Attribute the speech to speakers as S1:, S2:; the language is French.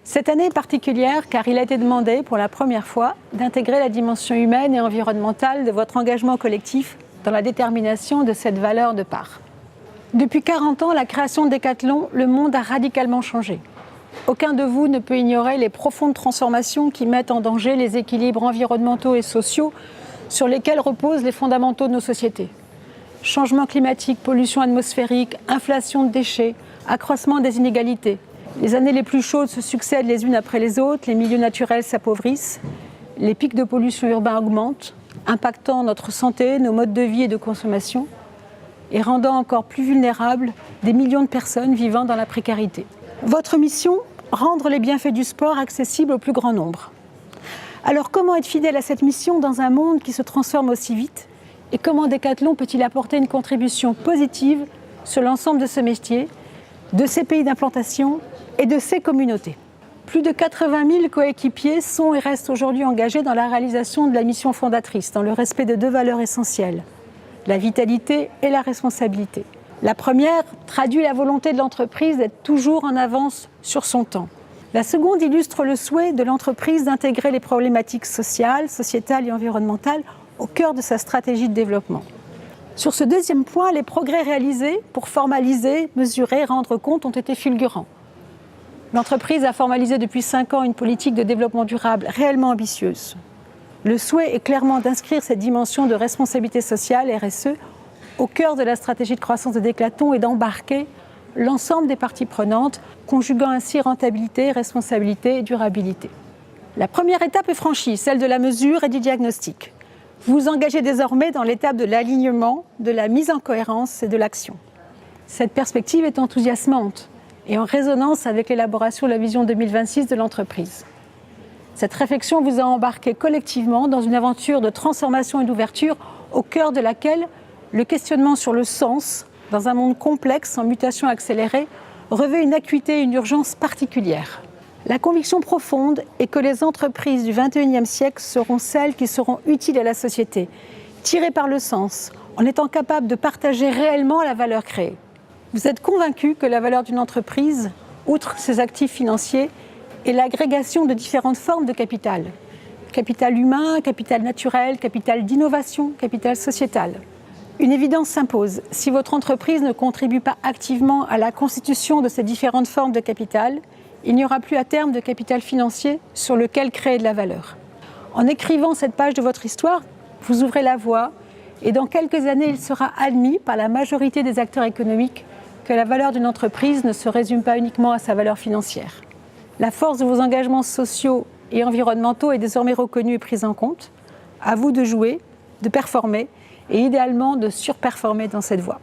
S1: Cette année est particulière car il a été demandé pour la première fois d'intégrer la dimension humaine et environnementale de votre engagement collectif dans la détermination de cette valeur de part. Depuis 40 ans, la création de Decathlon, le monde a radicalement changé. Aucun de vous ne peut ignorer les profondes transformations qui mettent en danger les équilibres environnementaux et sociaux sur lesquels reposent les fondamentaux de nos sociétés. Changement climatique, pollution atmosphérique, inflation de déchets, accroissement des inégalités. Les années les plus chaudes se succèdent les unes après les autres, les milieux naturels s'appauvrissent, les pics de pollution urbaine augmentent, impactant notre santé, nos modes de vie et de consommation, et rendant encore plus vulnérables des millions de personnes vivant dans la précarité. Votre mission, rendre les bienfaits du sport accessibles au plus grand nombre. Alors comment être fidèle à cette mission dans un monde qui se transforme aussi vite? Et comment Decathlon peut-il apporter une contribution positive sur l'ensemble de ce métier, de ces pays d'implantation et de ces communautés? Plus de 80 000 coéquipiers sont et restent aujourd'hui engagés dans la réalisation de la mission fondatrice, dans le respect de deux valeurs essentielles, la vitalité et la responsabilité. La première traduit la volonté de l'entreprise d'être toujours en avance sur son temps. La seconde illustre le souhait de l'entreprise d'intégrer les problématiques sociales, sociétales et environnementales au cœur de sa stratégie de développement. Sur ce deuxième point, les progrès réalisés pour formaliser, mesurer, rendre compte ont été fulgurants. L'entreprise a formalisé depuis 5 ans une politique de développement durable réellement ambitieuse. Le souhait est clairement d'inscrire cette dimension de responsabilité sociale, RSE, au cœur de la stratégie de croissance de Decathlon et d'embarquer l'ensemble des parties prenantes, conjuguant ainsi rentabilité, responsabilité et durabilité. La première étape est franchie, celle de la mesure et du diagnostic. Vous vous engagez désormais dans l'étape de l'alignement, de la mise en cohérence et de l'action. Cette perspective est enthousiasmante et en résonance avec l'élaboration de la vision 2026 de l'entreprise. Cette réflexion vous a embarqué collectivement dans une aventure de transformation et d'ouverture au cœur de laquelle le questionnement sur le sens, dans un monde complexe en mutation accélérée, revêt une acuité et une urgence particulières. La conviction profonde est que les entreprises du XXIe siècle seront celles qui seront utiles à la société, tirées par le sens, en étant capables de partager réellement la valeur créée. Vous êtes convaincu que la valeur d'une entreprise, outre ses actifs financiers, est l'agrégation de différentes formes de capital. Capital humain, capital naturel, capital d'innovation, capital sociétal. Une évidence s'impose, si votre entreprise ne contribue pas activement à la constitution de ces différentes formes de capital, il n'y aura plus à terme de capital financier sur lequel créer de la valeur. En écrivant cette page de votre histoire, vous ouvrez la voie et dans quelques années, il sera admis par la majorité des acteurs économiques que la valeur d'une entreprise ne se résume pas uniquement à sa valeur financière. La force de vos engagements sociaux et environnementaux est désormais reconnue et prise en compte. À vous de jouer, de performer et idéalement de surperformer dans cette voie.